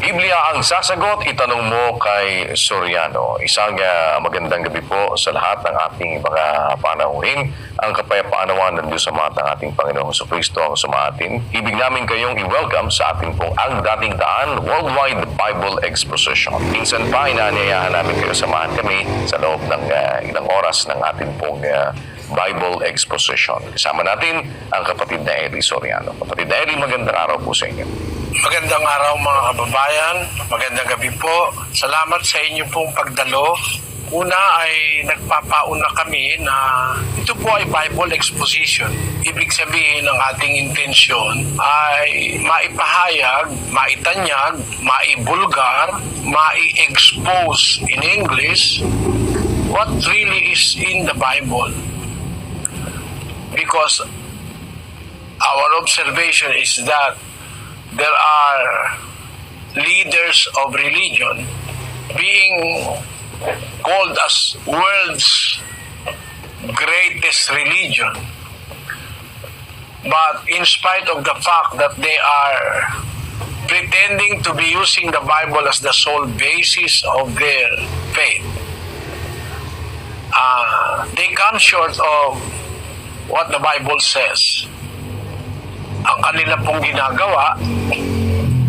Biblia ang sasagot, itanong mo kay Soriano. Isang magandang gabi po sa lahat ng ating mga panauhin. Ang kapayapaan naman ng Diyos Ama at ng ating Panginoong Jesucristo ang sumaatin. Ibig namin kayong i-welcome sa ating pong Ang Dating Daan Worldwide Bible Exposition. Minsan pa, inaanyayahan namin kayo samahan kami sa loob ng ilang oras ng ating pong Bible Exposition. Kasama natin ang kapatid na Eli Soriano. Kapatid na Eli, magandang araw po sa inyo. Magandang araw mga kababayan, magandang gabi po. Salamat sa inyo pong pagdalo. Una ay nagpapauna kami na ito po ay Bible Exposition. Ibig sabihin ng ating intensyon ay maipahayag, maitanyag, maibulgar, mai-expose in English what really is in the Bible. Because our observation is that there are leaders of religion being called as world's greatest religion. But in spite of the fact that they are pretending to be using the Bible as the sole basis of their faith, they come short of what the Bible says. Ang kanila pong ginagawa,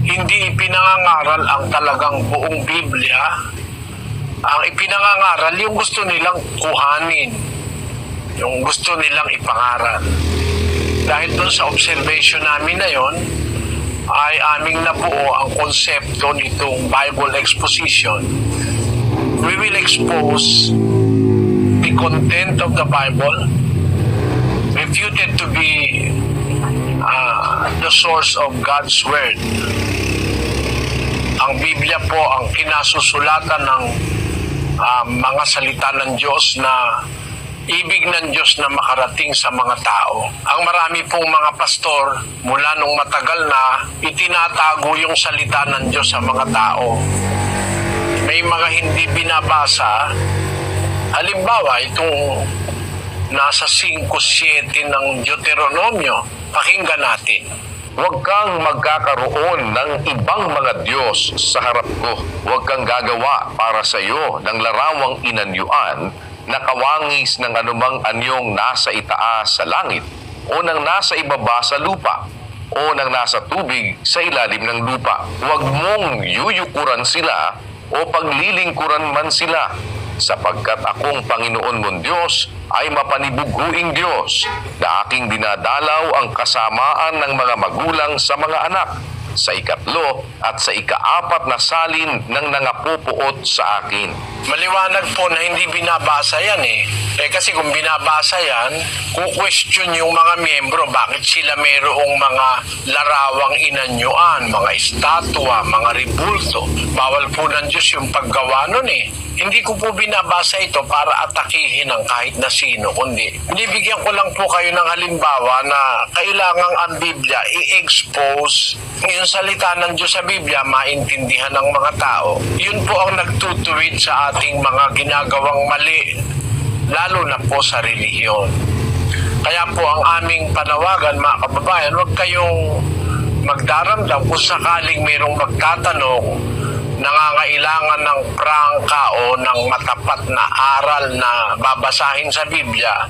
hindi ipinangangaral ang talagang buong Biblia. Ang ipinangangaral, yung gusto nilang kuhanin, yung gusto nilang ipangaral. Dahil doon sa observation namin na yon, ay aming nabuo ang konsepto nitong Bible Exposition. We will expose the content of the Bible, refuted to be the source of God's Word. Ang Biblia po ang kinasusulatan ng mga salita ng Diyos na ibig ng Diyos na makarating sa mga tao. Ang marami pong mga pastor mula nung matagal na itinatago yung salita ng Diyos sa mga tao. May mga hindi binabasa. Halimbawa, itong nasa 5:7 ng Deuteronomio, pakinggan natin. Huwag kang magkakaroon ng ibang mga Diyos sa harap ko. Huwag kang gagawa para sa iyo ng larawang inanyuan na kawangis ng anumang anyong nasa itaas sa langit o ng nasa ibaba sa lupa o ng nasa tubig sa ilalim ng lupa. Huwag mong yuyukuran sila o paglilingkuran man sila, sapagkat akong Panginoon mong Diyos ay mapanibuguing Diyos na aking dinadalaw ang kasamaan ng mga magulang sa mga anak sa 3 at sa 4 na salin ng nangapupuot sa akin. Maliwanag po na hindi binabasa yan kasi kung binabasa yan, ku-question yung mga miyembro bakit sila mayroong mga larawang inanyuan, mga estatwa, mga ribulto. Bawal po ng Diyos yung paggawa nun Hindi ko po binabasa ito para atakihin ang kahit na sino, kundi binibigyan ko lang po kayo ng halimbawa na kailangang ang Biblia i-expose yung salita ng Diyos sa Biblia, maintindihan ng mga tao. Yun po ang nagtutuwid sa ating mga ginagawang mali, lalo na po sa relihiyon. Kaya po ang aming panawagan, mga kababayan, huwag kayong magdaramdam kung sakaling mayroong magtatanong nangangailangan ng prangka o ng matapat na aral na babasahin sa Biblia.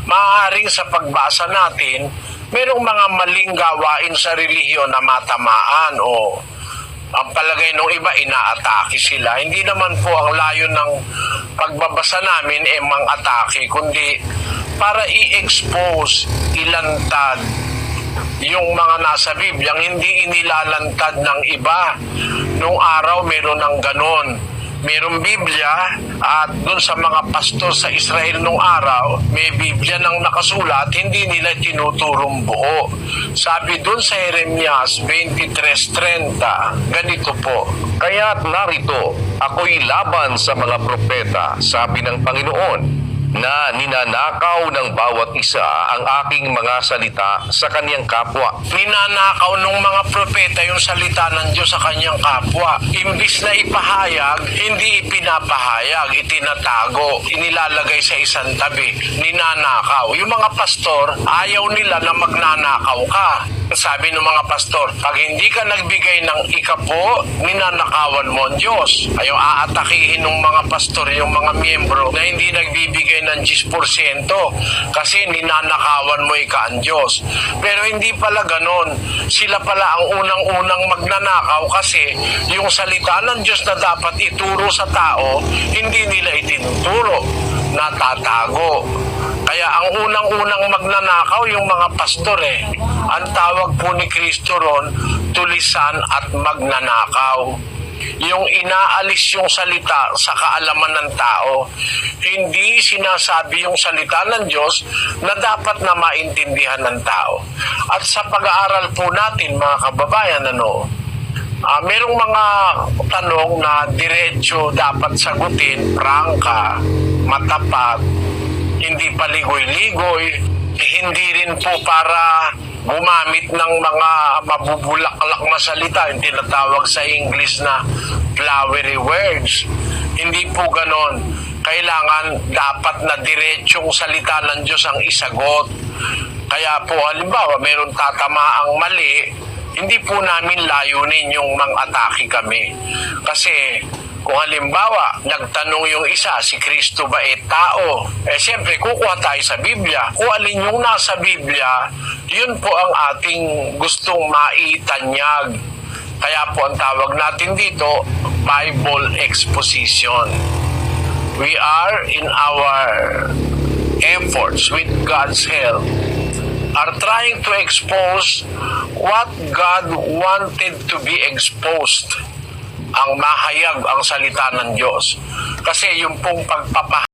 Maaaring sa pagbasa natin, mayroong mga maling gawain sa relihiyon na matamaan o ang palagay ng iba, inaatake sila. Hindi naman po ang layo ng pagbabasa namin mang-atake, kundi para i-expose, ilantad yung mga nasa Biblia, hindi inilalantad ng iba. Nung araw, meron ng ganon. Merong Biblia at doon sa mga pastor sa Israel nung araw, may Biblia nang nakasulat, hindi nila tinuturong buo. Sabi doon sa Jeremias 23:30, ganito po, Kaya't narito, ako'y laban sa mga propeta, sabi ng Panginoon, na ninanakaw ng bawat isa ang aking mga salita sa kaniyang kapwa. Ninanakaw ng mga propeta yung salita ng Diyos sa kanyang kapwa. Imbis na ipahayag, hindi ipinapahayag, itinatago, inilalagay sa isang tabi, ninanakaw. Yung mga pastor, ayaw nila na magnanakaw ka. Sabi ng mga pastor, pag hindi ka nagbigay ng ikapo, ninanakawan mo ang Diyos. Ayaw aatakihin ng mga pastor yung mga miyembro na hindi nagbibigay ng 10% kasi ninanakawan mo ang Diyos. Pero hindi pala ganon. Sila pala ang unang-unang magnanakaw kasi yung salita ng Diyos na dapat ituro sa tao, hindi nila itinuturo, natatago. Kaya ang unang-unang magnanakaw yung mga pastor eh. Ang tawag po ni Kristo ron, tulisan at magnanakaw. Yung inaalis yung salita sa kaalaman ng tao. Hindi sinasabi yung salita ng Diyos na dapat na maintindihan ng tao. At sa pag-aaral po natin mga kababayan, merong mga tanong na diretso dapat sagutin, prangka, matapat, hindi paligoy-ligoy, hindi rin po para gumamit ng mga mabubulaklak na salita, yung tinatawag sa English na flowery words. Hindi po ganon. Kailangan dapat na diretsong salita ng Diyos ang isagot. Kaya po halimbawa, meron tatamaang mali, hindi po namin layunin yung mang-atake kami. Kasi kung halimbawa, nagtanong yung isa, si Kristo ba tao? Siyempre, kukuha tayo sa Biblia. Kung alin yung nasa Biblia, yun po ang ating gustong maitanyag. Kaya po ang tawag natin dito, Bible Exposition. We are in our efforts with God's help are trying to expose what God wanted to be exposed. Ang mahayag ang salita ng Diyos. Kasi yung pong